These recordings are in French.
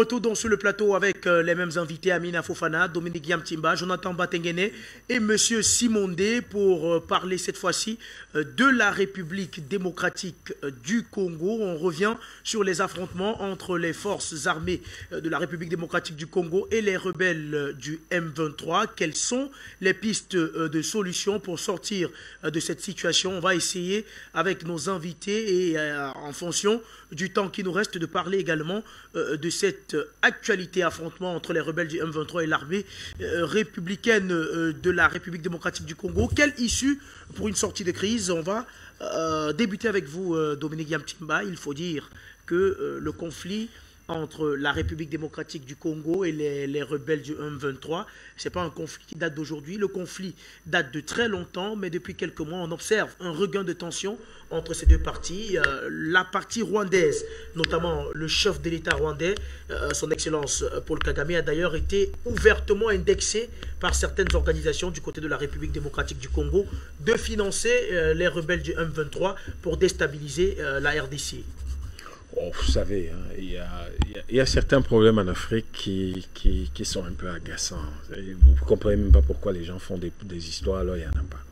retour donc sur le plateau avec les mêmes invités, Amina Fofana, Dominique Yamtimba, Jonathan Batengene et Monsieur Simondé pour parler cette fois-ci de la République démocratique du Congo. On revient sur les affrontements entre les forces armées de la République démocratique du Congo et les rebelles du M23. Quelles sont les pistes de solutions pour sortir de cette situation? On va essayer avec nos invités et en fonction du temps qui nous reste de parler également de cette actualité affrontement entre les rebelles du M23 et l'armée républicaine de la République démocratique du Congo. Quelle issue pour une sortie de crise? On va débuter avec vous, Dominique Yamtimba. Il faut dire que le conflit entre la République démocratique du Congo et les rebelles du M23, ce n'est pas un conflit qui date d'aujourd'hui. Le conflit date de très longtemps, mais depuis quelques mois, on observe un regain de tension entre ces deux parties. La partie rwandaise, notamment le chef de l'État rwandais, son Excellence Paul Kagame, a d'ailleurs été ouvertement indexé par certaines organisations du côté de la République démocratique du Congo de financer les rebelles du M23 pour déstabiliser la RDC. Oh, vous savez, hein, il y a certains problèmes en Afrique qui sont un peu agaçants. Vous ne comprenez même pas pourquoi les gens font des histoires alors il n'y en a pas.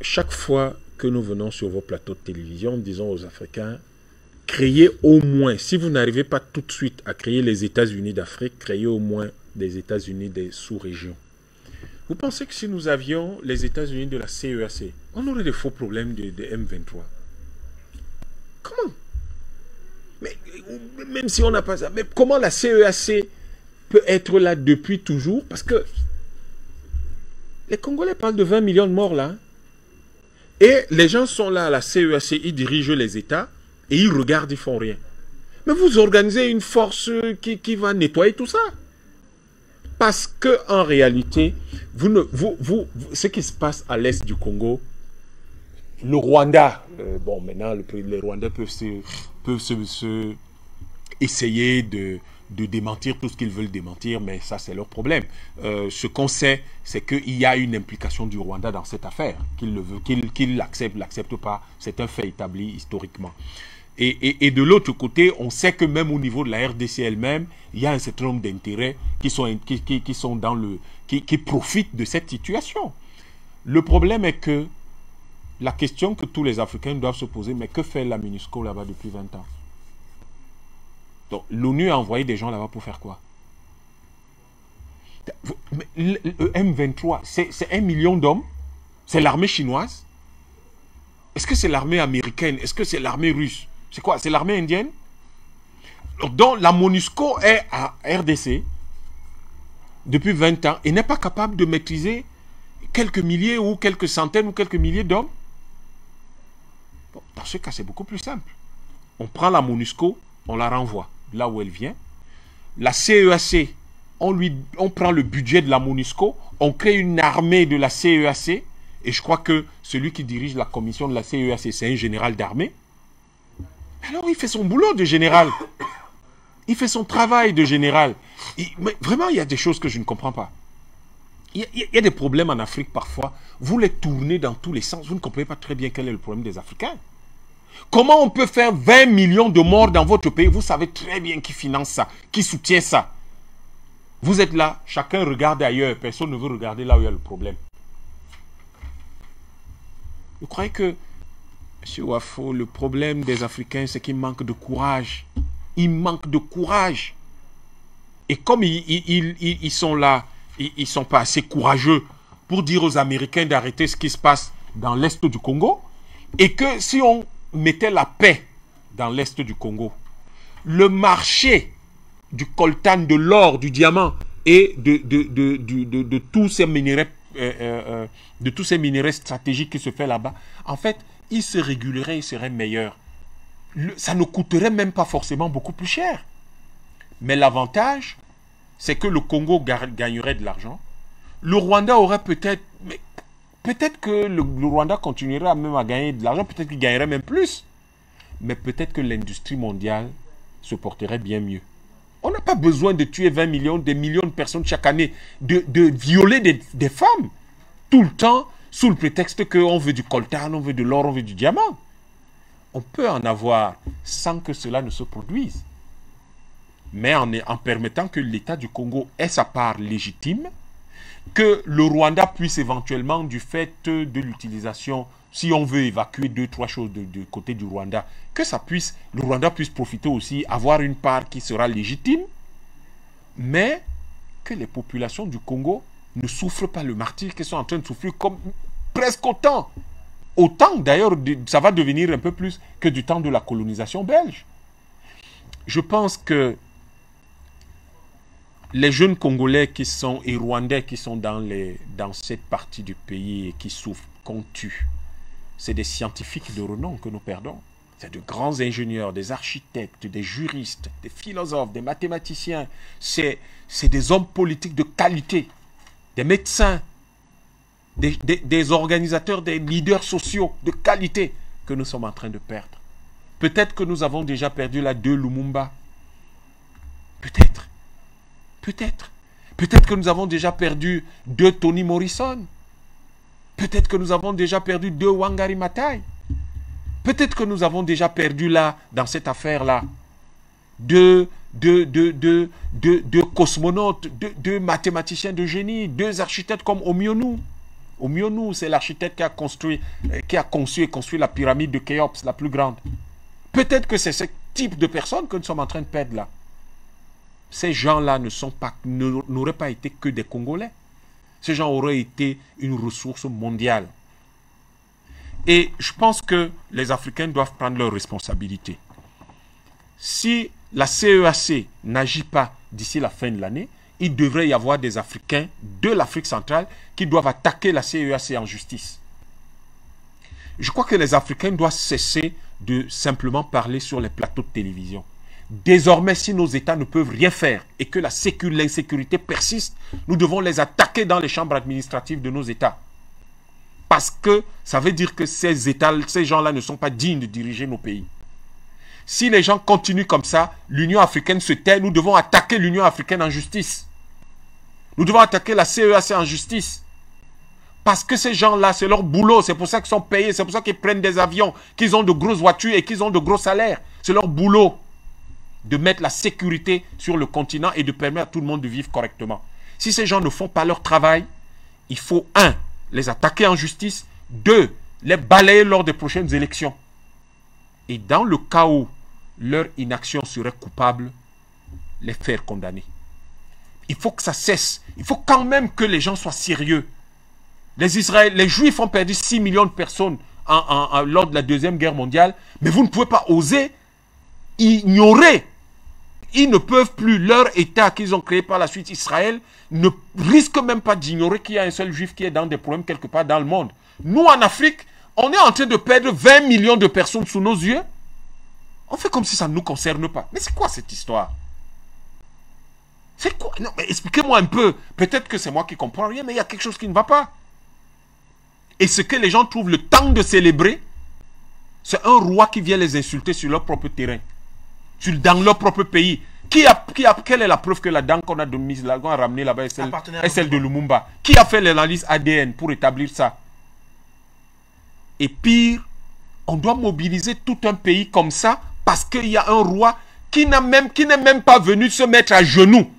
Chaque fois que nous venons sur vos plateaux de télévision, disons aux Africains, créez au moins, si vous n'arrivez pas tout de suite à créer les États-Unis d'Afrique, créez au moins des États-Unis des sous-régions. Vous pensez que si nous avions les États-Unis de la CEAC, on aurait des faux problèmes de M23? Comment? Mais même si on n'a pas ça, mais comment la CEAC peut être là depuis toujours? Parce que les Congolais parlent de 20 millions de morts là. Et les gens sont là à la CEAC, ils dirigent les États et ils regardent, ils font rien. Mais vous organisez une force qui va nettoyer tout ça. Parce que en réalité, ce qui se passe à l'est du Congo, le Rwanda, bon maintenant les Rwandais peuvent essayer de démentir tout ce qu'ils veulent démentir, mais ça c'est leur problème. Ce qu'on sait, c'est qu'il y a une implication du Rwanda dans cette affaire, qu'il l'accepte pas, c'est un fait établi historiquement. Et de l'autre côté, on sait que même au niveau de la RDC elle-même, il y a un certain nombre d'intérêts qui profitent de cette situation. Le problème est que la question que tous les Africains doivent se poser, mais que fait la MONUSCO là-bas depuis 20 ans? Donc l'ONU a envoyé des gens là-bas pour faire quoi? Le M23, c'est 1 million d'hommes? C'est l'armée chinoise? Est-ce que c'est l'armée américaine? Est-ce que c'est l'armée russe? C'est quoi? C'est l'armée indienne? Donc la MONUSCO est à RDC depuis 20 ans et n'est pas capable de maîtriser quelques milliers ou quelques centaines ou quelques milliers d'hommes. Bon, dans ce cas, c'est beaucoup plus simple. On prend la MONUSCO, on la renvoie là où elle vient. La CEAC, on prend le budget de la MONUSCO, on crée une armée de la CEAC, et je crois que celui qui dirige la commission de la CEAC, c'est un général d'armée. Alors il fait son boulot de général. Il fait son travail de général. Mais vraiment, il y a des choses que je ne comprends pas. Il y a des problèmes en Afrique parfois. Vous les tournez dans tous les sens. Vous ne comprenez pas très bien quel est le problème des Africains. Comment on peut faire 20 millions de morts dans votre pays? Vous savez très bien qui finance ça, qui soutient ça. Vous êtes là, chacun regarde ailleurs. Personne ne veut regarder là où il y a le problème. Vous croyez que, M. Wafo, le problème des Africains, c'est qu'ils manquent de courage. Ils manquent de courage. Et comme ils sont là, ils ne sont pas assez courageux pour dire aux Américains d'arrêter ce qui se passe dans l'est du Congo, et que si on mettait la paix dans l'est du Congo, le marché du coltan, de l'or, du diamant et de tous ces minéraux stratégiques qui se fait là-bas, en fait, il se régulerait, il serait meilleur. Ça ne coûterait même pas forcément beaucoup plus cher. Mais l'avantage, c'est que le Congo gagnerait de l'argent. Le Rwanda aurait peut-être... Peut-être que le Rwanda continuerait même à gagner de l'argent, peut-être qu'il gagnerait même plus. Mais peut-être que l'industrie mondiale se porterait bien mieux. On n'a pas besoin de tuer 20 millions, des millions de personnes chaque année, de violer des femmes, tout le temps, sous le prétexte qu'on veut du coltan, on veut de l'or, on veut du diamant. on peut en avoir sans que cela ne se produise. Mais en permettant que l'État du Congo ait sa part légitime, que le Rwanda puisse éventuellement, du fait de l'utilisation, si on veut évacuer 2-3 choses du côté du Rwanda, que le Rwanda puisse profiter aussi, avoir une part qui sera légitime, mais que les populations du Congo ne souffrent pas le martyre qu'elles sont en train de souffrir comme presque autant. Autant d'ailleurs, ça va devenir un peu plus que du temps de la colonisation belge. Je pense que les jeunes Congolais et Rwandais qui sont dans cette partie du pays et qui souffrent, qu'on tue, c'est des scientifiques de renom que nous perdons. C'est de grands ingénieurs, des architectes, des juristes, des philosophes, des mathématiciens. C'est des hommes politiques de qualité, des médecins, des organisateurs, des leaders sociaux de qualité que nous sommes en train de perdre. Peut-être que nous avons déjà perdu la 2 Lumumba. Peut-être. Peut-être. Peut-être que nous avons déjà perdu 2 Toni Morrison. Peut-être que nous avons déjà perdu 2 Wangari Maathai. Peut-être que nous avons déjà perdu là, dans cette affaire-là, 2 cosmonautes, 2 mathématiciens de génie, 2 architectes comme Omionu. Omionu, c'est l'architecte qui a conçu et construit la pyramide de Khéops, la plus grande. Peut-être que c'est ce type de personnes que nous sommes en train de perdre là. Ces gens-là n'auraient pas été que des Congolais. Ces gens auraient été une ressource mondiale. Et je pense que les Africains doivent prendre leurs responsabilités. Si la CEAC n'agit pas d'ici la fin de l'année, il devrait y avoir des Africains de l'Afrique centrale qui doivent attaquer la CEAC en justice. Je crois que les Africains doivent cesser de simplement parler sur les plateaux de télévision. Désormais, si nos États ne peuvent rien faire et que l'insécurité persiste, nous devons les attaquer dans les chambres administratives de nos États. Parce que ça veut dire que ces gens-là ne sont pas dignes de diriger nos pays. Si les gens continuent comme ça, l'Union africaine se tait, nous devons attaquer l'Union africaine en justice. Nous devons attaquer la CEAC en justice. Parce que ces gens-là, c'est leur boulot, c'est pour ça qu'ils sont payés, c'est pour ça qu'ils prennent des avions, qu'ils ont de grosses voitures et qu'ils ont de gros salaires. C'est leur boulot de mettre la sécurité sur le continent et de permettre à tout le monde de vivre correctement. Si ces gens ne font pas leur travail, il faut 1. Les attaquer en justice, 2. Les balayer lors des prochaines élections. Et dans le cas où leur inaction serait coupable, les faire condamner. Il faut que ça cesse. Il faut quand même que les gens soient sérieux. Les Juifs ont perdu 6 millions de personnes lors de la Deuxième Guerre mondiale, mais vous ne pouvez pas oser ignorer. Ils ne peuvent plus, leur État qu'ils ont créé par la suite, Israël, ne risque même pas d'ignorer qu'il y a un seul Juif qui est dans des problèmes quelque part dans le monde. Nous, en Afrique, on est en train de perdre 20 millions de personnes sous nos yeux. On fait comme si ça ne nous concerne pas. Mais c'est quoi cette histoire? C'est quoi? Non, mais expliquez-moi un peu. Peut-être que c'est moi qui comprends rien, mais il y a quelque chose qui ne va pas. Et ce que les gens trouvent le temps de célébrer, c'est un roi qui vient les insulter sur leur propre terrain. Dans leur propre pays. Quelle est la preuve que la dent qu'on a mise là, qu'on a ramenée là-bas est celle de Lumumba? Qui a fait l'analyse ADN pour établir ça? Et pire, on doit mobiliser tout un pays comme ça parce qu'il y a un roi qui n'est même pas venu se mettre à genoux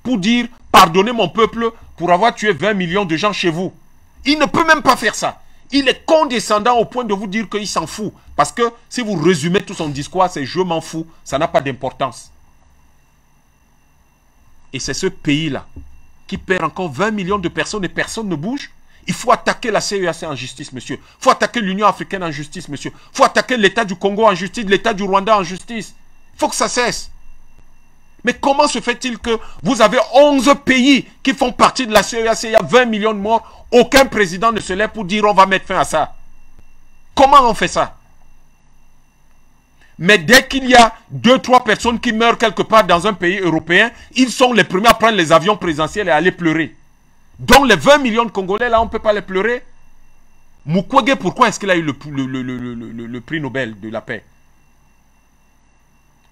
pour dire « Pardonnez mon peuple pour avoir tué 20 millions de gens chez vous ». Il ne peut même pas faire ça. Il est condescendant au point de vous dire qu'il s'en fout. Parce que si vous résumez tout son discours, c'est « je m'en fous », ça n'a pas d'importance. Et c'est ce pays-là qui perd encore 20 millions de personnes et personne ne bouge. Il faut attaquer la CEAC en justice, monsieur. Il faut attaquer l'Union africaine en justice, monsieur. Il faut attaquer l'État du Congo en justice, l'État du Rwanda en justice. Il faut que ça cesse. Mais comment se fait-il que vous avez 11 pays qui font partie de la CEAC, il y a 20 millions de morts, aucun président ne se lève pour dire on va mettre fin à ça? Comment on fait ça? Mais dès qu'il y a 2-3 personnes qui meurent quelque part dans un pays européen, ils sont les premiers à prendre les avions présidentiels et à aller pleurer. Donc les 20 millions de Congolais, là, on ne peut pas les pleurer. Mukwege, pourquoi est-ce qu'il a eu le prix Nobel de la paix?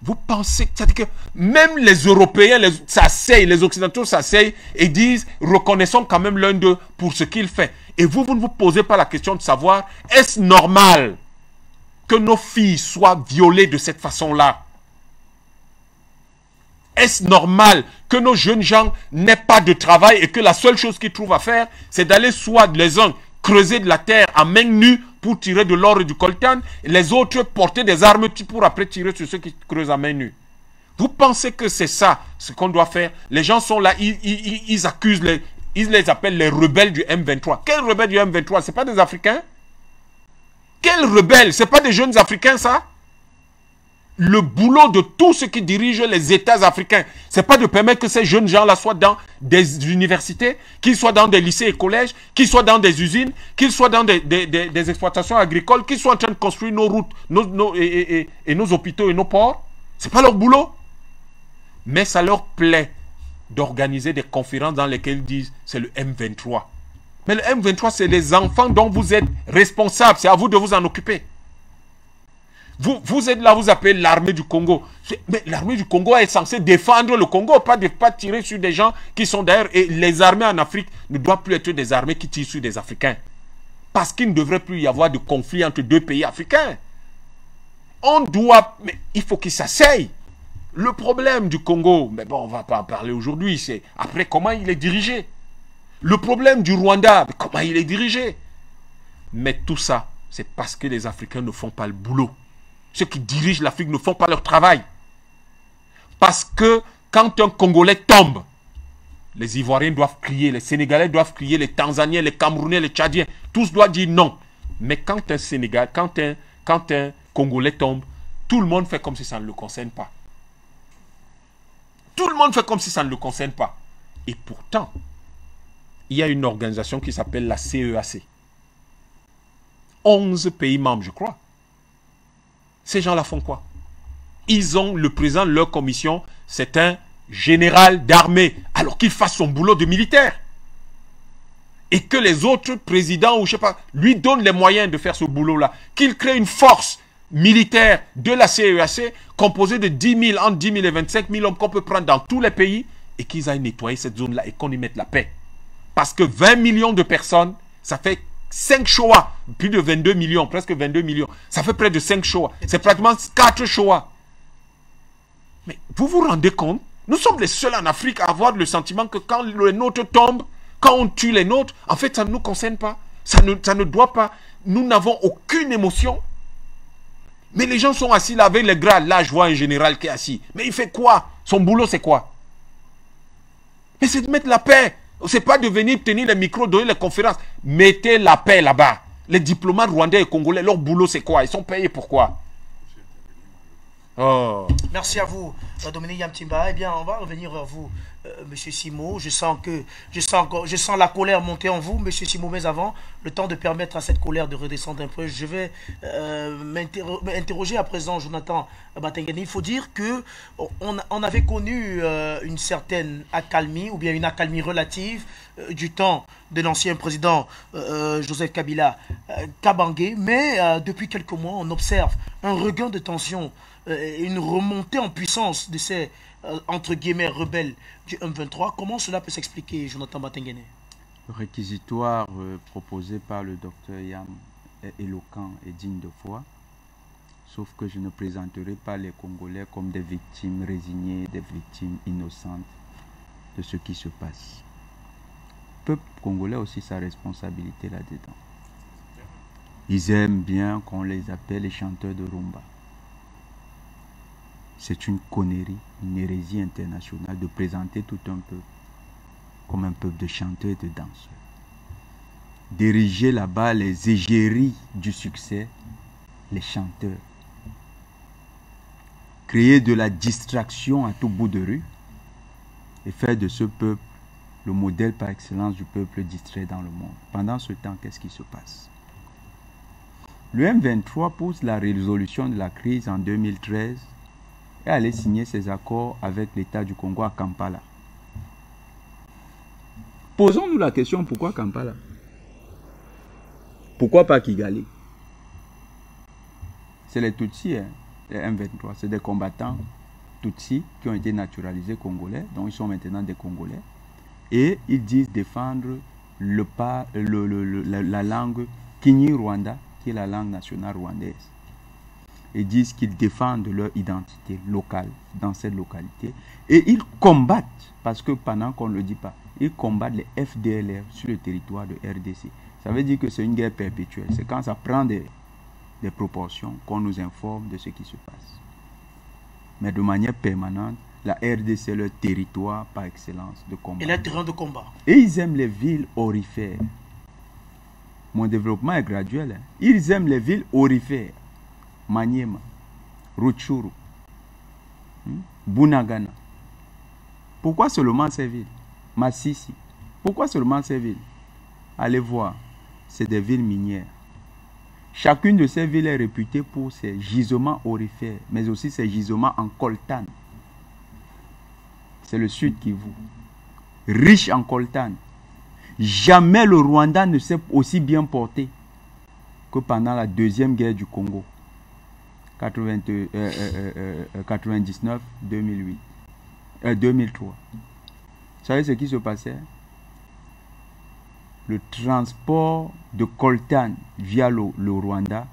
Vous pensez, c'est-à-dire que même les Européens s'asseyent, les Occidentaux s'asseyent et disent, reconnaissons quand même l'un d'eux pour ce qu'il fait. Et vous ne vous posez pas la question de savoir, est-ce normal que nos filles soient violées de cette façon-là? Est-ce normal que nos jeunes gens n'aient pas de travail et que la seule chose qu'ils trouvent à faire, c'est d'aller soit les uns creuser de la terre à main nue pour tirer de l'or et du coltan, et les autres porter des armes pour après tirer sur ceux qui creusent à main nue? Vous pensez que c'est ça ce qu'on doit faire? Les gens sont là, ils accusent, ils les appellent les rebelles du M23. Quels rebelles du M23? Ce n'est pas des Africains? Quels rebelles? Ce n'est pas des jeunes Africains, ça? Le boulot de tous ceux qui dirigent les États africains, ce n'est pas de permettre que ces jeunes gens-là soient dans des universités, qu'ils soient dans des lycées et collèges, qu'ils soient dans des usines, qu'ils soient dans des exploitations agricoles, qu'ils soient en train de construire nos routes et nos hôpitaux et nos ports. Ce n'est pas leur boulot. Mais ça leur plaît d'organiser des conférences dans lesquelles ils disent c'est le M23. Mais le M23, c'est les enfants dont vous êtes responsables. C'est à vous de vous en occuper. Vous êtes là, vous appelez l'armée du Congo. Mais l'armée du Congo est censée défendre le Congo, pas tirer sur des gens qui sont d'ailleurs... Et les armées en Afrique ne doivent plus être des armées qui tirent sur des Africains. Parce qu'il ne devrait plus y avoir de conflit entre deux pays africains. On doit... Mais il faut qu'ils s'asseyent. Le problème du Congo, mais bon, on ne va pas en parler aujourd'hui, c'est après comment il est dirigé. Le problème du Rwanda, comment il est dirigé. Mais tout ça, c'est parce que les Africains ne font pas le boulot. Ceux qui dirigent l'Afrique ne font pas leur travail. Parce que quand un Congolais tombe, les Ivoiriens doivent crier, les Sénégalais doivent crier, les Tanzaniens, les Camerounais, les Tchadiens, tous doivent dire non. Mais quand un Congolais tombe, tout le monde fait comme si ça ne le concerne pas. Tout le monde fait comme si ça ne le concerne pas. Et pourtant, il y a une organisation qui s'appelle la CEAC. 11 pays membres, je crois. Ces gens-là font quoi? Ils ont le président de leur commission, c'est un général d'armée, alors qu'il fasse son boulot de militaire. Et que les autres présidents, ou je sais pas, lui donnent les moyens de faire ce boulot-là. Qu'il crée une force militaire de la CEAC composée de 10 000, entre 10 000 et 25 000 hommes qu'on peut prendre dans tous les pays et qu'ils aillent nettoyer cette zone-là et qu'on y mette la paix. Parce que 20 millions de personnes, ça fait 5 Shoah, plus de 22 millions, presque 22 millions. Ça fait près de 5 Shoah. C'est pratiquement 4 Shoah. Mais vous vous rendez compte? Nous sommes les seuls en Afrique à avoir le sentiment que quand les nôtres tombent, quand on tue les nôtres, en fait, ça ne nous concerne pas. Ça ne doit pas. Nous n'avons aucune émotion. Mais les gens sont assis là avec les grades. Là, je vois un général qui est assis. Mais il fait quoi? Son boulot, c'est quoi? Mais c'est de mettre la paix. C'est pas de venir tenir les micros, donner les conférences. Mettez la paix là-bas. Les diplomates rwandais et congolais, leur boulot, c'est quoi? Ils sont payés pour quoi? Oh. Merci à vous, Dominique Yamtimba. Eh bien, on va revenir vers vous, Monsieur Simo. Je sens la colère monter en vous, Monsieur Simo. Mais avant, le temps de permettre à cette colère de redescendre un peu, je vais m'interroger à présent, Jonathan Batengene. Il faut dire que on avait connu une certaine accalmie, ou bien une accalmie relative du temps de l'ancien président Joseph Kabila Kabange. Mais depuis quelques mois, on observe un regain de tension, une remontée en puissance de ces, entre guillemets, rebelles du M23. Comment cela peut s'expliquer, Jonathan Batengene? Le réquisitoire proposé par le docteur Yam est éloquent et digne de foi, sauf que je ne présenterai pas les Congolais comme des victimes résignées, des victimes innocentes de ce qui se passe. Le peuple congolais a aussi sa responsabilité là-dedans. Ils aiment bien qu'on les appelle les chanteurs de rumba. C'est une connerie, une hérésie internationale de présenter tout un peuple comme un peuple de chanteurs et de danseurs. Diriger là-bas les égéries du succès, les chanteurs. Créer de la distraction à tout bout de rue et faire de ce peuple le modèle par excellence du peuple distrait dans le monde. Pendant ce temps, qu'est-ce qui se passe? Le M23 pousse la résolution de la crise en 2013 et allait signer ses accords avec l'État du Congo à Kampala. Posons-nous la question, pourquoi Kampala? Pourquoi pas Kigali? C'est les Tutsis, hein, les M23. C'est des combattants Tutsis qui ont été naturalisés congolais, donc ils sont maintenant des Congolais. Et ils disent défendre la langue Kinyarwanda, qui est la langue nationale rwandaise. et disent qu'ils défendent leur identité locale dans cette localité. Et ils combattent, parce que pendant qu'on ne le dit pas, ils combattent les FDLR sur le territoire de RDC. Ça veut dire que c'est une guerre perpétuelle. C'est quand ça prend des proportions qu'on nous informe de ce qui se passe. Mais de manière permanente, la RDC est leur territoire par excellence de combat. Et leur terrain de combat. Et ils aiment les villes aurifères. Mon développement est graduel. Hein. Ils aiment les villes aurifères. Maniema, Rutshuru, Bunagana. Pourquoi seulement ces villes? Massissi. Pourquoi seulement ces villes? Allez voir, c'est des villes minières. Chacune de ces villes est réputée pour ses gisements aurifères, mais aussi ses gisements en coltan. C'est le Sud Kivu. Riche en coltan. Jamais le Rwanda ne s'est aussi bien porté que pendant la deuxième guerre du Congo. 99, 2008, 2003. Vous savez ce qui se passait? Le transport de coltan via le Rwanda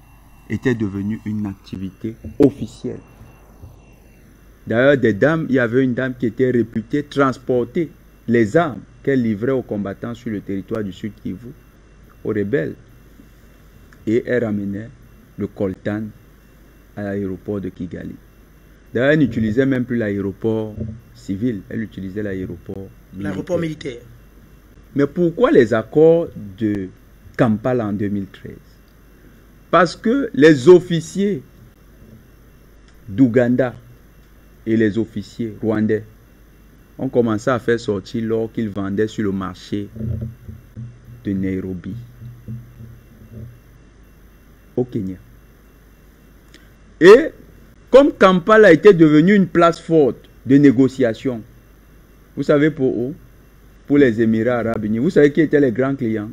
était devenu une activité officielle. D'ailleurs, il y avait une dame qui était réputée transporter les armes qu'elle livrait aux combattants sur le territoire du Sud Kivu, aux rebelles. Et elle ramenait le coltan à l'aéroport de Kigali. D'ailleurs, elle n'utilisait même plus l'aéroport civil, elle utilisait l'aéroport militaire. Mais pourquoi les accords de Kampala en 2013? Parce que les officiers d'Ouganda et les officiers rwandais ont commencé à faire sortir l'or qu'ils vendaient sur le marché de Nairobi, au Kenya. Et comme Kampala était devenu une place forte de négociation, vous savez pour où? Pour les Émirats Arabes Unis. Vous savez qui étaient les grands clients?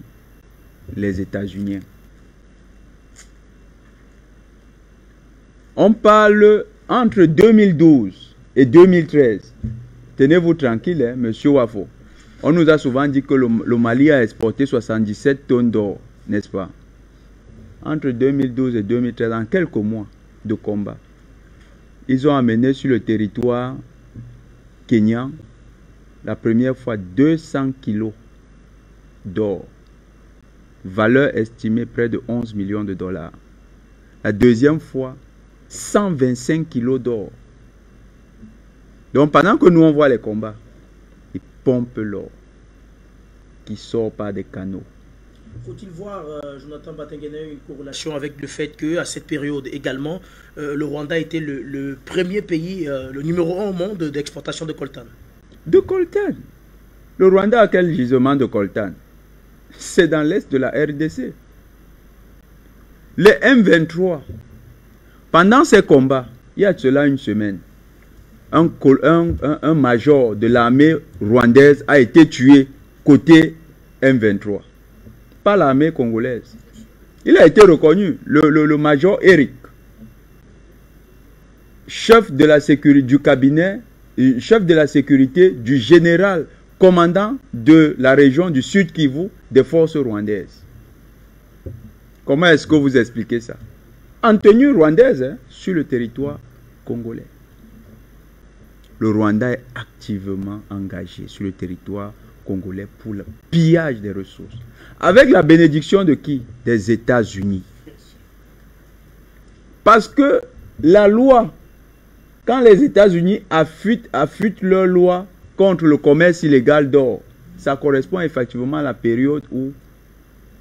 Les États-Unis. On parle entre 2012 et 2013. Tenez-vous tranquille, hein, monsieur Wafo. On nous a souvent dit que le Mali a exporté 77 tonnes d'or, n'est-ce pas? Entre 2012 et 2013, en quelques mois de combat, ils ont amené sur le territoire kenyan la première fois 200 kilos d'or, valeur estimée près de 11 millions de dollars. La deuxième fois, 125 kilos d'or. Donc pendant que nous on voit les combats, ils pompent l'or qui sort par des canaux. Faut-il voir, Jonathan Batengene, une corrélation avec le fait qu'à cette période également, le Rwanda était le premier pays, le numéro 1 au monde d'exportation de coltan? De coltan. Le Rwanda a quel gisement de coltan? C'est dans l'est de la RDC. Les M23, pendant ces combats, il y a de cela une semaine, un major de l'armée rwandaise a été tué côté M23 par l'armée congolaise. Il a été reconnu, le major Eric, chef de la sécurité du cabinet, chef de la sécurité du général commandant de la région du Sud Kivu des forces rwandaises. Comment est-ce que vous expliquez ça? En tenue rwandaise, hein, sur le territoire congolais. Le Rwanda est activement engagé sur le territoire congolais pour le pillage des ressources. Avec la bénédiction de qui? Des États-Unis. Parce que la loi, quand les États-Unis affûtent leur loi contre le commerce illégal d'or, ça correspond effectivement à la période où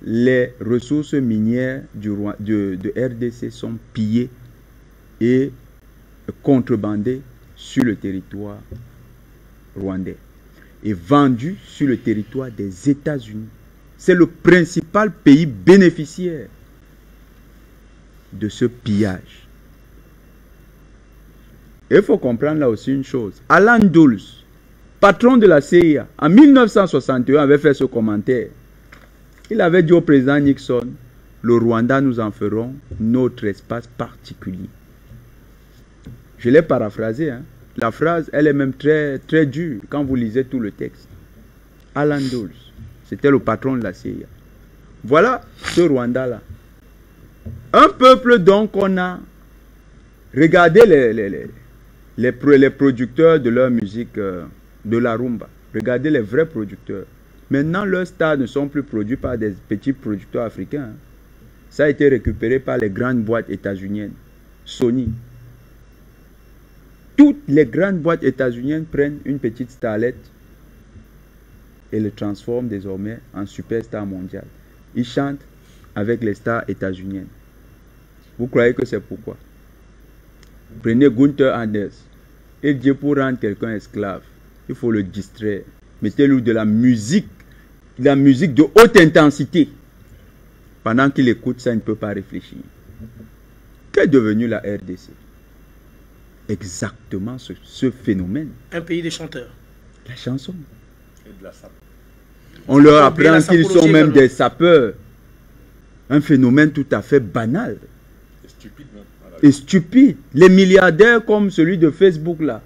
les ressources minières de RDC sont pillées et contrebandées sur le territoire rwandais et vendues sur le territoire des États-Unis. C'est le principal pays bénéficiaire de ce pillage. Et il faut comprendre là aussi une chose. Alan Dulles, patron de la CIA, en 1961 avait fait ce commentaire. Il avait dit au président Nixon, le Rwanda, nous en ferons notre espace particulier. Je l'ai paraphrasé. Hein. La phrase, elle est même très, très dure quand vous lisez tout le texte. Alan Dulles, c'était le patron de la CIA. Voilà ce Rwanda-là. Un peuple donc qu'on a Regardez les producteurs de leur musique, de la rumba. Regardez les vrais producteurs. Maintenant, leurs stars ne sont plus produits par des petits producteurs africains. Ça a été récupéré par les grandes boîtes états-uniennes. Sony. Toutes les grandes boîtes états-uniennes prennent une petite starlette et le transforment désormais en superstar mondial. Ils chantent avec les stars états-uniennes. Vous croyez que c'est pourquoi? Prenez Gunther Anders. Il dit pour rendre quelqu'un esclave, il faut le distraire. Mettez-lui de la musique de haute intensité. Pendant qu'il écoute ça, il ne peut pas réfléchir. Qu'est devenue la RDC? Exactement ce phénomène. Un pays des chanteurs. La chanson. On leur apprend qu'ils sont même des sapeurs. Un phénomène tout à fait banal. Stupide même. Et stupide. Les milliardaires comme celui de Facebook là,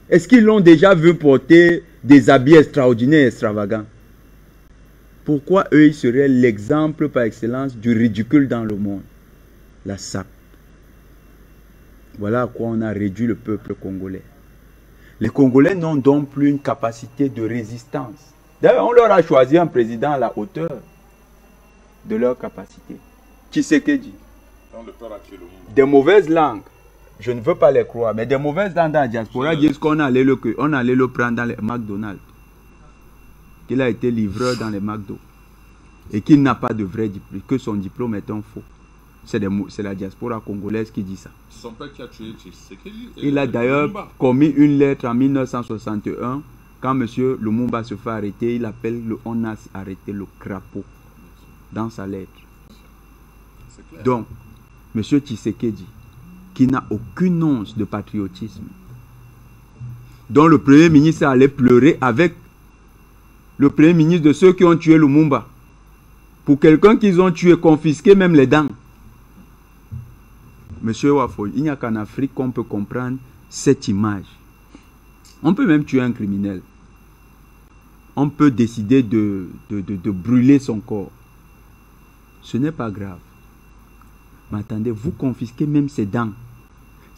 est-ce qu'ils l'ont déjà vu porter des habits extraordinaires et extravagants? Pourquoi eux, ils seraient l'exemple par excellence du ridicule dans le monde? La SAP. Voilà à quoi on a réduit le peuple congolais. Les Congolais n'ont donc plus une capacité de résistance. D'ailleurs, on leur a choisi un président à la hauteur de leur capacité. Tshisekedi. Des mauvaises langues, je ne veux pas les croire, mais des mauvaises langues dans la diaspora disent qu'on allait le prendre dans les McDonald's. Qu'il a été livreur dans les McDo. Et qu'il n'a pas de vrai diplôme, que son diplôme est un faux. C'est la diaspora congolaise qui dit ça. Son père qui a tué Tshisekedi. Il a d'ailleurs commis une lettre en 1961. Quand M. Lumumba se fait arrêter, il appelle on a arrêté le crapaud dans sa lettre. Donc, M. Tshisekedi, qui n'a aucune once de patriotisme, dont le premier ministre allait pleurer avec le premier ministre de ceux qui ont tué Lumumba. Pour quelqu'un qu'ils ont tué, confisqué même les dents. Monsieur Wafol, il n'y a qu'en Afrique qu'on peut comprendre cette image. On peut même tuer un criminel. On peut décider de brûler son corps. Ce n'est pas grave. Mais attendez, vous confisquez même ses dents.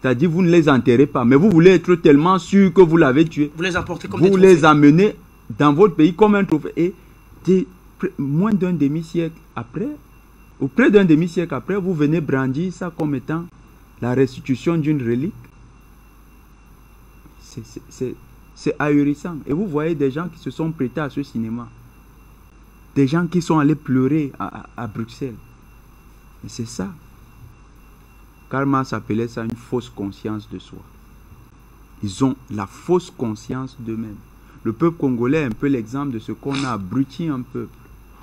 C'est-à-dire, vous ne les enterrez pas, mais vous voulez être tellement sûr que vous l'avez tué. Vous les apportez comme vous les amenez dans votre pays comme un trophée. Et moins d'un demi-siècle après, ou près d'un demi-siècle après, vous venez brandir ça comme étant la restitution d'une relique. C'est ahurissant. Et vous voyez des gens qui se sont prêtés à ce cinéma. Des gens qui sont allés pleurer à Bruxelles. Et c'est ça. Karl Marx appelait ça une fausse conscience de soi. Ils ont la fausse conscience d'eux-mêmes. Le peuple congolais est un peu l'exemple de ce qu'on a abruti un peuple.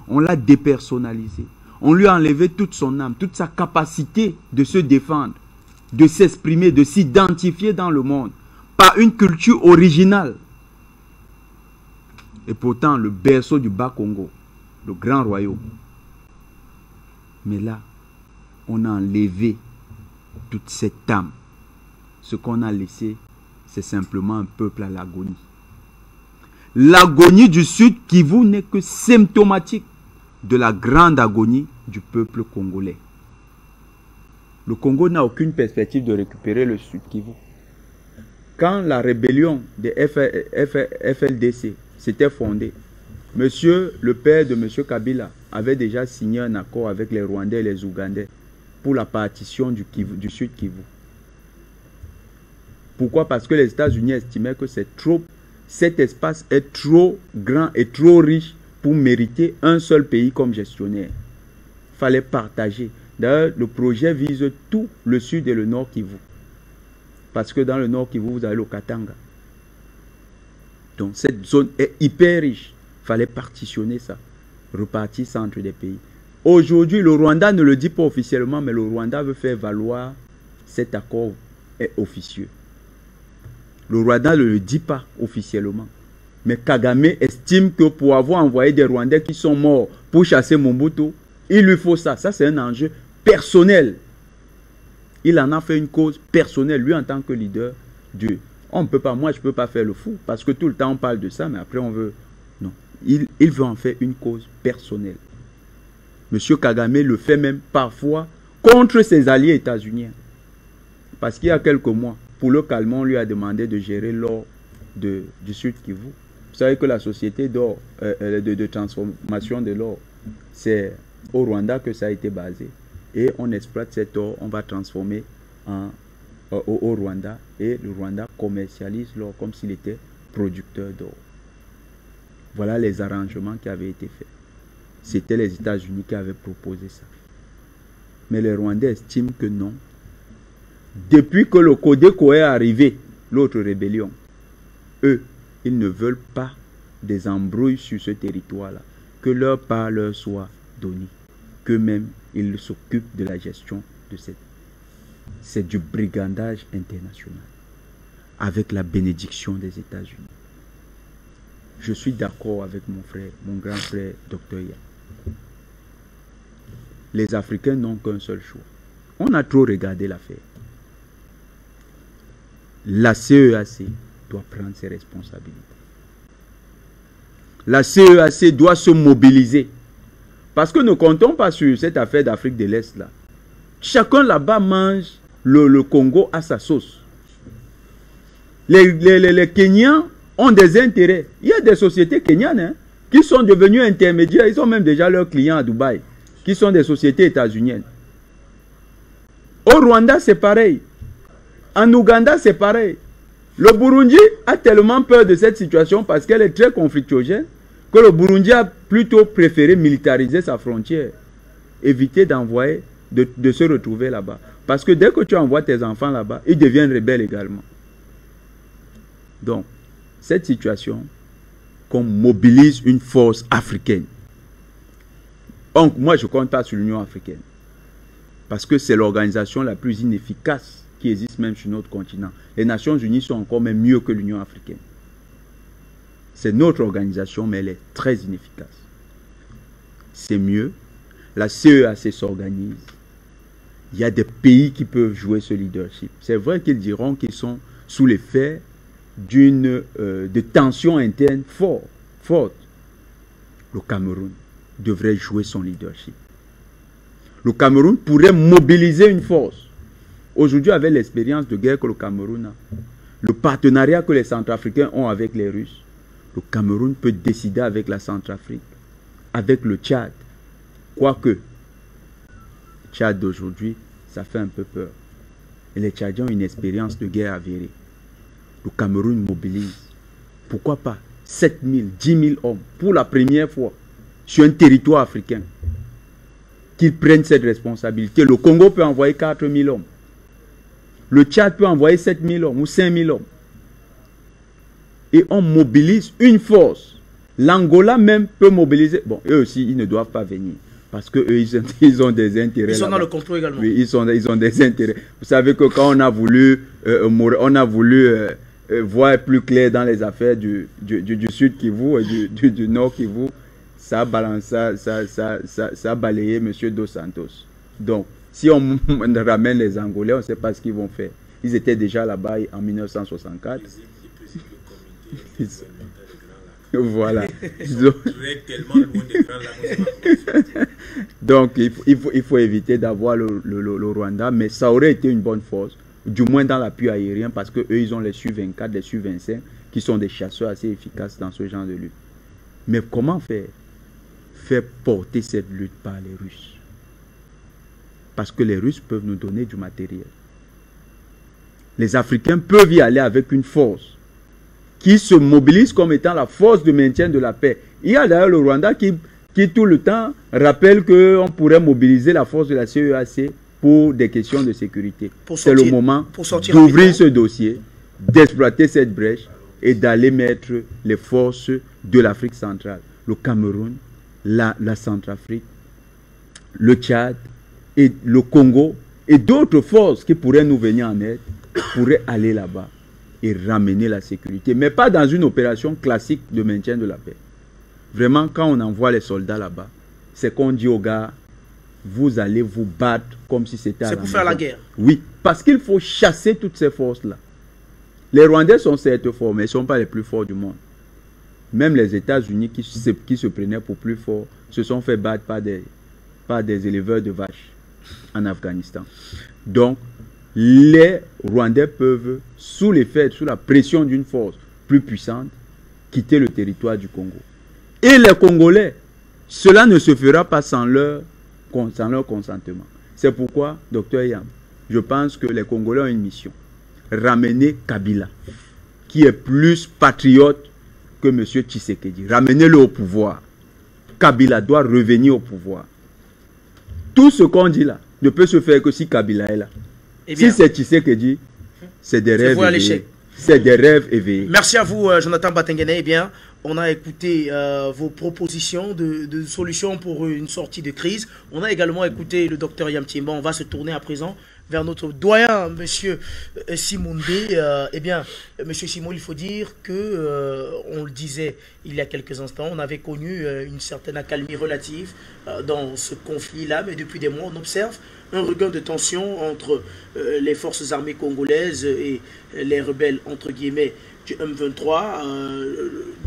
On l'a dépersonnalisé. On lui a enlevé toute son âme, toute sa capacité de se défendre, de s'exprimer, de s'identifier dans le monde, par une culture originale. Et pourtant, le berceau du Bas-Congo, le grand royaume. Mais là, on a enlevé toute cette âme. Ce qu'on a laissé, c'est simplement un peuple à l'agonie. L'agonie du Sud Kivu n'est que symptomatique de la grande agonie du peuple congolais. Le Congo n'a aucune perspective de récupérer le Sud Kivu. Quand la rébellion des FLDC s'était fondée, le père de M. Kabila avait déjà signé un accord avec les Rwandais et les Ougandais pour la partition du Sud Kivu. Pourquoi? Parce que les États-Unis estimaient que cet espace est trop grand et trop riche pour mériter un seul pays comme gestionnaire. Il fallait partager. D'ailleurs, le projet vise tout le sud et le nord Kivu. Parce que dans le nord Kivu, vous avez le Katanga. Donc cette zone est hyper riche. Il fallait partitionner ça. Repartir ça entre des pays. Aujourd'hui, le Rwanda ne le dit pas officiellement, mais le Rwanda veut faire valoir cet accord est officieux. Le Rwanda ne le dit pas officiellement. Mais Kagame estime que pour avoir envoyé des Rwandais qui sont morts pour chasser Mobutu, il lui faut ça. Ça, c'est un enjeu personnel. Il en a fait une cause personnelle, lui en tant que leader. Dieu. On ne peut pas, moi je ne peux pas faire le fou, parce que tout le temps on parle de ça, mais après on veut... Non, il veut en faire une cause personnelle. Monsieur Kagame le fait même parfois contre ses alliés états-uniens. Parce qu'il y a quelques mois, pour le calmer, on lui a demandé de gérer l'or du Sud Kivu. Vous savez que la société d'or, de transformation de l'or, c'est au Rwanda que ça a été basé. Et on exploite cet or, on va transformer au Rwanda. Et le Rwanda commercialise l'or comme s'il était producteur d'or. Voilà les arrangements qui avaient été faits. C'était les États-Unis qui avaient proposé ça. Mais les Rwandais estiment que non. Depuis que le Codeco est arrivé, l'autre rébellion, eux, ils ne veulent pas des embrouilles sur ce territoire-là. Que leur part leur soit donnée. Qu'eux-mêmes, ils s'occupent de la gestion de cette. C'est du brigandage international. Avec la bénédiction des États-Unis. Je suis d'accord avec mon frère, mon grand frère, Dr. Yam. Les Africains n'ont qu'un seul choix. On a trop regardé l'affaire. La CEAC doit prendre ses responsabilités. La CEAC doit se mobiliser. Parce que ne comptons pas sur cette affaire d'Afrique de l'Est là. Chacun là-bas mange le Congo à sa sauce. Les Kenyans ont des intérêts. Il y a des sociétés kenyanes qui sont devenues intermédiaires. Ils ont même déjà leurs clients à Dubaï, qui sont des sociétés états-uniennes. Au Rwanda, c'est pareil. En Ouganda, c'est pareil. Le Burundi a tellement peur de cette situation parce qu'elle est très conflictuogène que le Burundi a plutôt préféré militariser sa frontière. Éviter d'envoyer, de se retrouver là-bas. Parce que dès que tu envoies tes enfants là-bas, ils deviennent rebelles également. Donc, cette situation, qu'on mobilise une force africaine. Donc, moi, je ne compte pas sur l'Union africaine. Parce que c'est l'organisation la plus inefficace qui existe même sur notre continent. Les Nations Unies sont encore même mieux que l'Union africaine. C'est notre organisation, mais elle est très inefficace. C'est mieux. La CEAC s'organise. Il y a des pays qui peuvent jouer ce leadership. C'est vrai qu'ils diront qu'ils sont sous l'effet de tensions internes fortes. Le Cameroun devrait jouer son leadership. Le Cameroun pourrait mobiliser une force. Aujourd'hui, avec l'expérience de guerre que le Cameroun a, le partenariat que les Centrafricains ont avec les Russes, le Cameroun peut décider avec la Centrafrique, avec le Tchad. Quoique, le Tchad d'aujourd'hui, ça fait un peu peur. Et les Tchadiens ont une expérience de guerre avérée. Le Cameroun mobilise, pourquoi pas, 7 000, 10 000 hommes, pour la première fois, sur un territoire africain. Qu'ils prennent cette responsabilité. Le Congo peut envoyer 4 000 hommes. Le Tchad peut envoyer 7 000 hommes ou 5 000 hommes. Et on mobilise une force. L'Angola même peut mobiliser. Bon, eux aussi, ils ne doivent pas venir. Parce qu'eux, ils ont des intérêts. Ils sont dans le complot également. Oui, ils ont des intérêts. Vous savez que quand on a voulu, voir plus clair dans les affaires du Sud Kivu et du Nord Kivu, ça a balancé, ça a balayé M. Dos Santos. Donc, si on ramène les Angolais, on ne sait pas ce qu'ils vont faire. Ils étaient déjà là-bas en 1964. Voilà. Donc, il faut éviter d'avoir le Rwanda, mais ça aurait été une bonne force, du moins dans l'appui aérien, parce qu'eux, ils ont les Su-24, les Su-25, qui sont des chasseurs assez efficaces dans ce genre de lutte. Mais comment faire porter cette lutte par les Russes? Parce que les Russes peuvent nous donner du matériel. Les Africains peuvent y aller avec une force qui se mobilise comme étant la force de maintien de la paix. Il y a d'ailleurs le Rwanda qui tout le temps rappelle qu'on pourrait mobiliser la force de la CEAC pour des questions de sécurité. C'est le moment d'ouvrir ce dossier, d'exploiter cette brèche et d'aller mettre les forces de l'Afrique centrale, le Cameroun, la Centrafrique, le Tchad et le Congo et d'autres forces qui pourraient nous venir en aide, pourraient aller là-bas et ramener la sécurité, mais pas dans une opération classique de maintien de la paix. Vraiment, quand on envoie les soldats là-bas, c'est qu'on dit aux gars, vous allez vous battre comme si c'était à la maison. C'est pour faire la guerre. Oui, parce qu'il faut chasser toutes ces forces-là. Les Rwandais sont certes forts, mais ils ne sont pas les plus forts du monde. Même les États-Unis qui se prenaient pour plus forts se sont fait battre par des éleveurs de vaches en Afghanistan. Donc, les Rwandais peuvent, sous l'effet, sous la pression d'une force plus puissante, quitter le territoire du Congo. Et les Congolais, cela ne se fera pas sans leur consentement. C'est pourquoi, Dr Yam, je pense que les Congolais ont une mission. Ramener Kabila, qui est plus patriote que M. Tshisekedi. Ramenez-le au pouvoir. Kabila doit revenir au pouvoir. Tout ce qu'on dit là ne peut se faire que si Kabila est là. Si c'est Tshisekedi, c'est des rêves éveillés. C'est des rêves éveillés. Merci à vous, Jonathan Batengene. Eh bien, on a écouté vos propositions de solutions pour une sortie de crise. On a également écouté le docteur Yam Tchimba. On va se tourner à présent vers notre doyen, monsieur Simondé. Eh bien, monsieur Simon, il faut dire que, on le disait il y a quelques instants, on avait connu une certaine accalmie relative dans ce conflit-là, mais depuis des mois, on observe un regain de tension entre les forces armées congolaises et les rebelles, entre guillemets, du M23.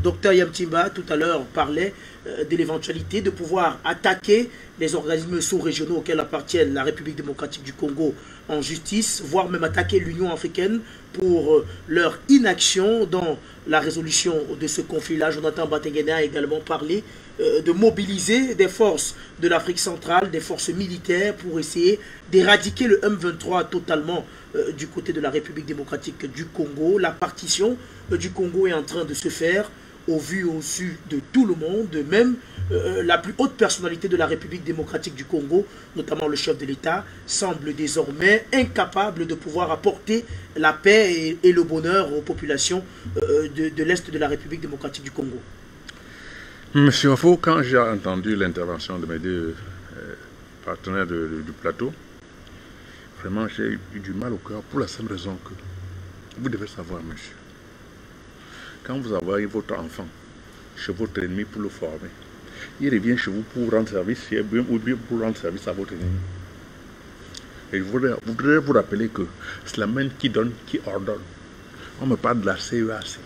Docteur Yam Tchimba, tout à l'heure, parlait de l'éventualité de pouvoir attaquer les organismes sous-régionaux auxquels appartiennent la République démocratique du Congo en justice, voire même attaquer l'Union africaine pour leur inaction dans la résolution de ce conflit-là. Jonathan Batengene a également parlé de mobiliser des forces de l'Afrique centrale, des forces militaires pour essayer d'éradiquer le M23 totalement du côté de la République démocratique du Congo. La partition du Congo est en train de se faire au vu au su de tout le monde, même la plus haute personnalité de la République démocratique du Congo, notamment le chef de l'État, semble désormais incapable de pouvoir apporter la paix et le bonheur aux populations de l'Est de la République démocratique du Congo. Monsieur Wafo, quand j'ai entendu l'intervention de mes deux partenaires du plateau, vraiment j'ai eu du mal au cœur pour la simple raison que vous devez savoir, monsieur, quand vous envoyez votre enfant chez votre ennemi pour le former, il revient chez vous pour rendre service, ou bien pour rendre service à votre ennemi. Et je voudrais vous rappeler que c'est la main qui donne, qui ordonne. On me parle de la CEAC,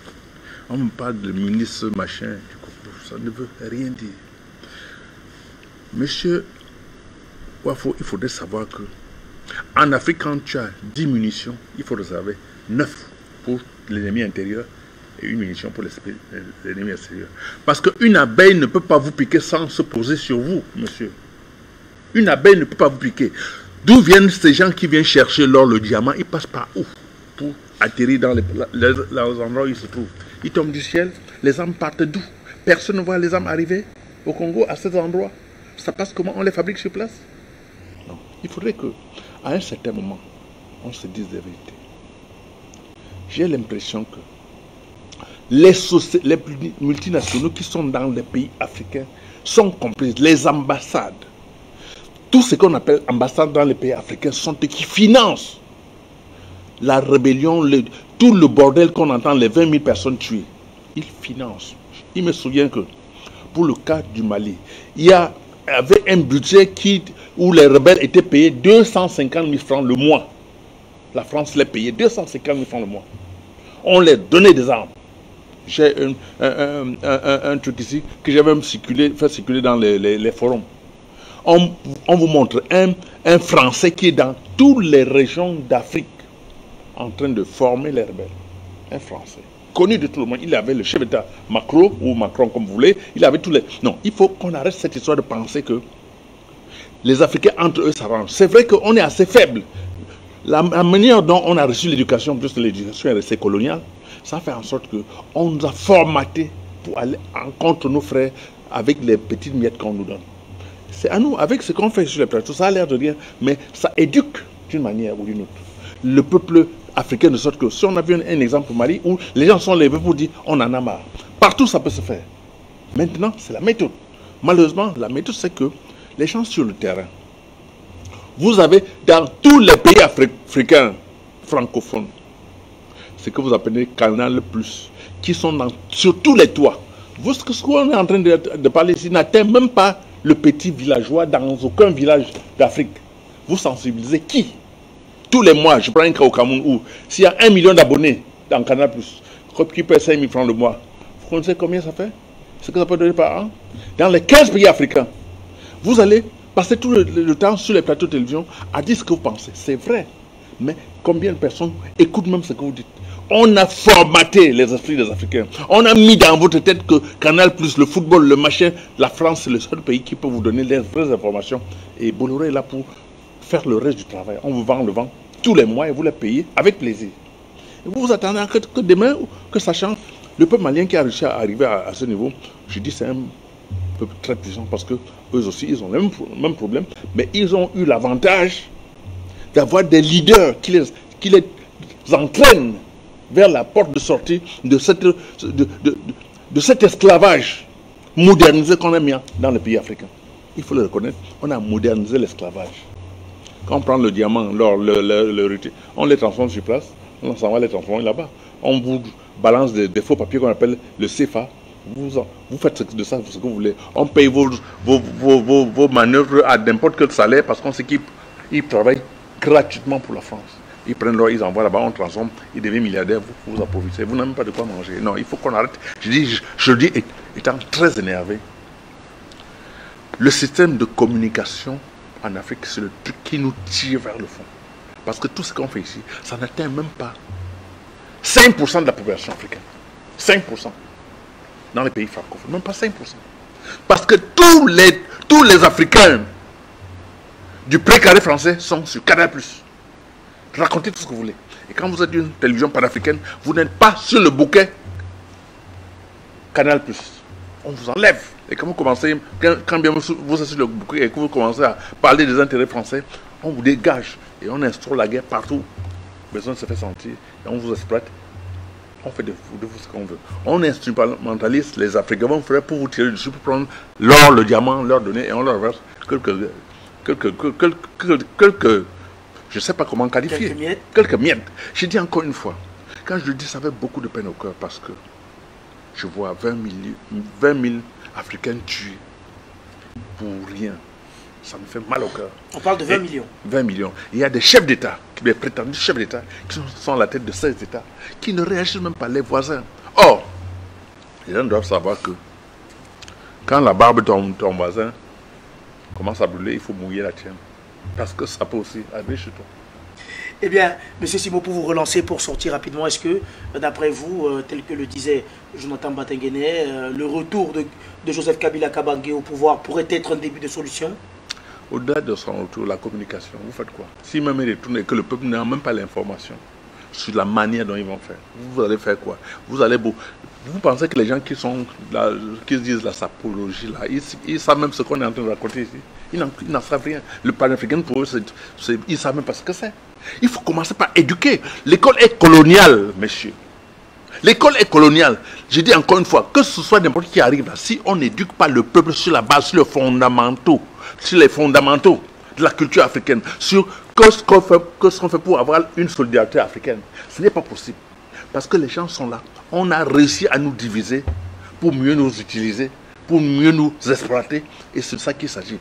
on me parle de ministre machin, ça ne veut rien dire. Monsieur Wafo, il faudrait savoir que en Afrique, quand tu as 10 munitions, il faut réserver 9 pour l'ennemi intérieur et une munition pour l'ennemi extérieur. Parce qu'une abeille ne peut pas vous piquer sans se poser sur vous, monsieur. Une abeille ne peut pas vous piquer. D'où viennent ces gens qui viennent chercher l'or, le diamant? Ils passent par où pour atterrir dans les endroits où ils se trouvent? Ils tombent du ciel, les âmes partent d'où? Personne ne voit les âmes arriver au Congo à cet endroit. Ça passe comment? On les fabrique sur place? Non. Il faudrait que, à un certain moment, on se dise des vérités. J'ai l'impression que les multinationaux qui sont dans les pays africains sont complices. Les ambassades, tout ce qu'on appelle ambassades dans les pays africains, sont eux qui financent la rébellion, tout le bordel qu'on entend, les 20 000 personnes tuées. Ils financent. Il me souvient que pour le cas du Mali, il y avait un budget où les rebelles étaient payés 250 000 francs le mois. La France les payait 250 000 francs le mois. On leur donnait des armes. J'ai un truc ici que j'ai même fait circuler dans les forums. On vous montre un Français qui est dans toutes les régions d'Afrique en train de former les rebelles. Un Français. Connu de tout le monde. Il avait le chef d'État Macron, ou Macron comme vous voulez. Il avait tous les... Non, il faut qu'on arrête cette histoire de penser que les Africains entre eux s'arrangent. C'est vrai qu'on est assez faible. La manière dont on a reçu l'éducation, plus l'éducation est restée coloniale, ça fait en sorte qu'on nous a formatés pour aller en contre nos frères avec les petites miettes qu'on nous donne. C'est à nous, avec ce qu'on fait sur les plateaux, ça a l'air de rien, mais ça éduque d'une manière ou d'une autre le peuple africain, de sorte que si on a vu un exemple au Mali où les gens sont levés pour dire on en a marre, partout ça peut se faire. Maintenant, c'est la méthode. Malheureusement, la méthode, c'est que les gens sur le terrain, vous avez dans tous les pays africains francophones, ce que vous appelez Canal Plus, qui sont sur tous les toits. Vous, ce qu'on est en train de parler ici n'atteint même pas le petit villageois dans aucun village d'Afrique. Vous sensibilisez qui? Tous les mois, je prends un cas au Cameroun où s'il y a 1 million d'abonnés dans Canal Plus, qui paie 5 000 francs le mois, vous connaissez combien ça fait? Ce que ça peut donner par an? Dans les 15 pays africains, vous allez passer tout le temps sur les plateaux de télévision à dire ce que vous pensez. C'est vrai. Mais combien de personnes écoutent même ce que vous dites? On a formaté les esprits des Africains. On a mis dans votre tête que Canal+, le football, le machin, la France, c'est le seul pays qui peut vous donner les vraies informations. Et Bolloré est là pour faire le reste du travail. On vous vend tous les mois et vous les payez avec plaisir. Et vous vous attendez que demain, que ça change. Le peuple malien qui a réussi à arriver à ce niveau, je dis c'est un peuple très puissant parce que eux aussi, ils ont le même problème. Mais ils ont eu l'avantage d'avoir des leaders qui les entraînent vers la porte de sortie de cet esclavage modernisé qu'on a mis dans les pays africains. Il faut le reconnaître, on a modernisé l'esclavage. Quand on prend le diamant, l'or, le on les transforme sur place, on s'en va les transformer là-bas. On vous balance des faux papiers qu'on appelle le CFA. Vous faites de ça ce que vous voulez. On paye vos manœuvres à n'importe quel salaire parce qu'on sait qu'ils travaillent gratuitement pour la France. Ils prennent l'or, ils envoient là-bas, on transforme, ils deviennent milliardaires, vous approvissionnez. Vous n'avez même pas de quoi manger. Non, il faut qu'on arrête. Je dis étant très énervé, le système de communication en Afrique, c'est le truc qui nous tire vers le fond. Parce que tout ce qu'on fait ici, ça n'atteint même pas 5% de la population africaine. 5% dans les pays francophones, même pas 5%. Parce que tous les Africains du précaré français sont sur Canal+. Racontez tout ce que vous voulez. Et quand vous êtes une télévision panafricaine, vous n'êtes pas sur le bouquet Canal+. On vous enlève. Et quand vous commencez, quand bien vous êtes sur le bouquet et que vous commencez à parler des intérêts français, on vous dégage. Et on instaure la guerre partout. Besoin se fait sentir. Et on vous exploite. On fait de vous ce qu'on veut. On instrumentalise les Africains. On ferait pour vous tirer dessus, pour prendre l'or, le diamant, leur donner, et on leur verse quelques je ne sais pas comment qualifier. Quelques miettes. Je dis encore une fois, quand je le dis, ça fait beaucoup de peine au cœur parce que je vois 20 000 Africains tués pour rien. Ça me fait mal au cœur. On parle de 20 millions. 20 millions. Il y a des chefs d'État, des prétendus chefs d'État, qui sont à la tête de 16 États, qui ne réagissent même pas, les voisins. Or, les gens doivent savoir que quand la barbe de ton voisin commence à brûler, il faut mouiller la tienne. Parce que ça peut aussi arriver chez toi. Eh bien, M. Simo, pour vous relancer, pour sortir rapidement, est-ce que, d'après vous, tel que le disait Jonathan Batengene, le retour de Joseph Kabila Kabange au pouvoir pourrait être un début de solution? Au-delà de son retour, la communication, vous faites quoi? Si même il retourne et que le peuple n'a même pas l'information sur la manière dont ils vont faire, vous allez faire quoi? Vous pensez que les gens qui sont là, qui se disent la sapologie, là, ils savent même ce qu'on est en train de raconter ici? Ils n'en savent rien. Le panafricain, pour eux, ils ne savent même pas ce que c'est. Il faut commencer par éduquer. L'école est coloniale, messieurs. L'école est coloniale. Je dis encore une fois, que ce soit n'importe qui arrive là, si on n'éduque pas le peuple sur la base, sur les fondamentaux de la culture africaine, sur ce qu'on fait pour avoir une solidarité africaine, ce n'est pas possible. Parce que les gens sont là. On a réussi à nous diviser pour mieux nous utiliser, pour mieux nous exploiter. Et c'est de ça qu'il s'agit.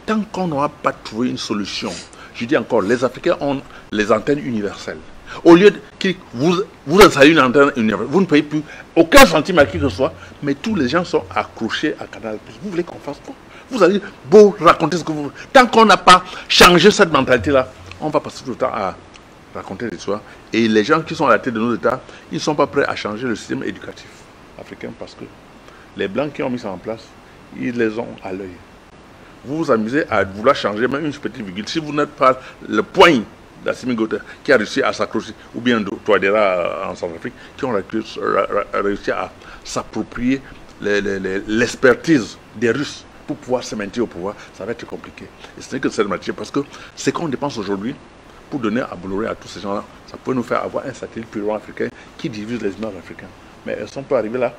Tant qu'on n'aura pas trouvé une solution, je dis encore, les Africains ont les antennes universelles. Au lieu que vous installez une antenne universelle, vous ne payez plus aucun centime à qui que ce soit, mais tous les gens sont accrochés à Canal+. Vous voulez qu'on fasse quoi? Vous allez beau raconter ce que vous voulez. Tant qu'on n'a pas changé cette mentalité-là, on va passer tout le temps à raconter des histoires. Et les gens qui sont à la tête de nos États, ils ne sont pas prêts à changer le système éducatif africain parce que les Blancs qui ont mis ça en place, ils les ont à l'œil. Vous vous amusez à vouloir changer même une petite virgule. Si vous n'êtes pas le point d'Assimi Goïta qui a réussi à s'accrocher, ou bien Touadéra en Centrafrique, qui ont réussi à s'approprier l'expertise des Russes pour pouvoir se maintenir au pouvoir, ça va être compliqué. Et ce n'est que cette matière, parce que ce qu'on dépense aujourd'hui pour donner à Bolloré à tous ces gens-là, ça peut nous faire avoir un satellite plus loin africain qui divise les images africaines. Mais elles sont pas arrivées là.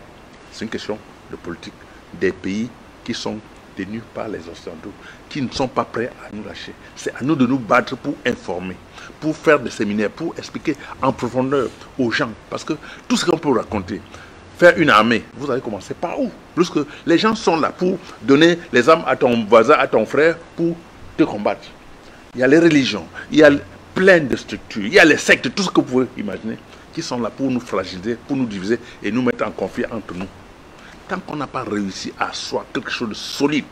C'est une question de politique des pays qui sont tenus par les Occidentaux, qui ne sont pas prêts à nous lâcher. C'est à nous de nous battre pour informer, pour faire des séminaires, pour expliquer en profondeur aux gens. Parce que tout ce qu'on peut raconter, faire une armée, vous allez commencer par où? Parce que les gens sont là pour donner les armes à ton voisin, à ton frère, pour te combattre. Il y a les religions, il y a plein de structures, il y a les sectes, tout ce que vous pouvez imaginer, qui sont là pour nous fragiliser, pour nous diviser et nous mettre en conflit entre nous. Tant qu'on n'a pas réussi à asseoir quelque chose de solide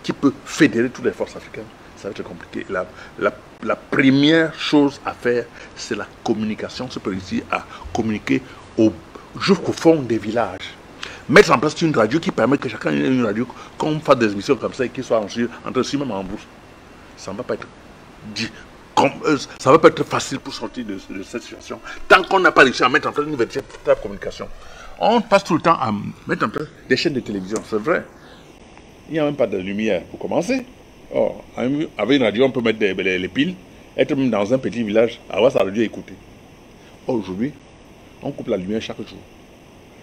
qui peut fédérer toutes les forces africaines, ça va être compliqué. La première chose à faire, c'est la communication. C'est pour réussir à communiquer jusqu'au fond des villages. Mettre en place une radio qui permet que chacun ait une radio, qu'on fasse des émissions comme ça et qu'ils soient entre eux même en bourse. Ça ne va pas être dit. Ça va pas être facile pour sortir de cette situation. Tant qu'on n'a pas réussi à mettre en place une véritable communication. On passe tout le temps à mettre en place des chaînes de télévision, c'est vrai. Il n'y a même pas de lumière pour commencer. Or, avec une radio, on peut mettre les piles, être même dans un petit village, avoir sa radio et écouter. Aujourd'hui, on coupe la lumière chaque jour.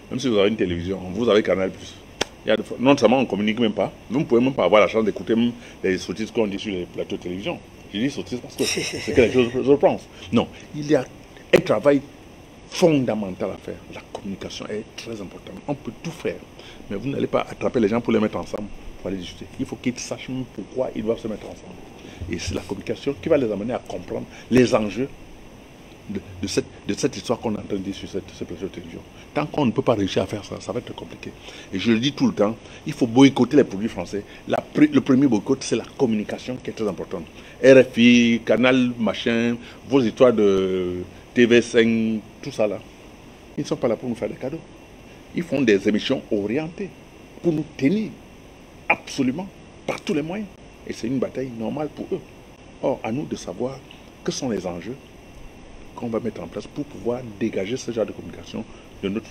Même si vous avez une télévision, vous avez Canal+. Non seulement on ne communique même pas, vous ne pouvez même pas avoir la chance d'écouter les sottises qu'on dit sur les plateaux de télévision. Je dis sottises parce que c'est quelque chose que je pense. Non, il y a un travail fondamental à faire. La communication est très importante. On peut tout faire, mais vous n'allez pas attraper les gens pour les mettre ensemble, pour aller discuter. Il faut qu'ils sachent pourquoi ils doivent se mettre ensemble. Et c'est la communication qui va les amener à comprendre les enjeux de cette histoire qu'on entend dire sur cette plateau de télévision. Tant qu'on ne peut pas réussir à faire ça, ça va être compliqué. Et je le dis tout le temps, il faut boycotter les produits français. Le premier boycott, c'est la communication qui est très importante. RFI, Canal, machin, vos histoires de TV5, tout ça là. Ils ne sont pas là pour nous faire des cadeaux. Ils font des émissions orientées pour nous tenir absolument par tous les moyens. Et c'est une bataille normale pour eux. Or, à nous de savoir quels sont les enjeux qu'on va mettre en place pour pouvoir dégager ce genre de communication de notre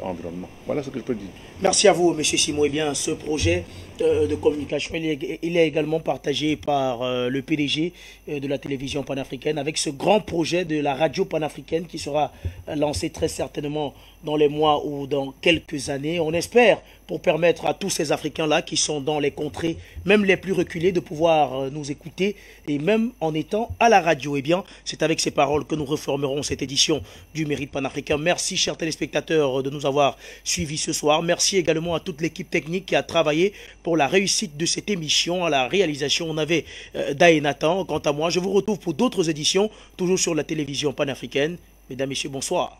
environnement. Voilà ce que je peux dire. Merci à vous, M. Simon. Eh bien, ce projet de communication, il est également partagé par le PDG de la télévision panafricaine avec ce grand projet de la radio panafricaine qui sera lancé très certainement dans les mois ou dans quelques années. On espère pour permettre à tous ces Africains-là qui sont dans les contrées, même les plus reculées, de pouvoir nous écouter et même en étant à la radio. Eh bien, c'est avec ces paroles que nous reformerons cette édition du Mérite panafricain. Merci, chers téléspectateurs, de nous avoir suivis ce soir. Merci également à toute l'équipe technique qui a travaillé pour la réussite de cette émission. À la réalisation, on avait Daé Nathan. Quant à moi, je vous retrouve pour d'autres éditions, toujours sur la télévision panafricaine. Mesdames, Messieurs, bonsoir.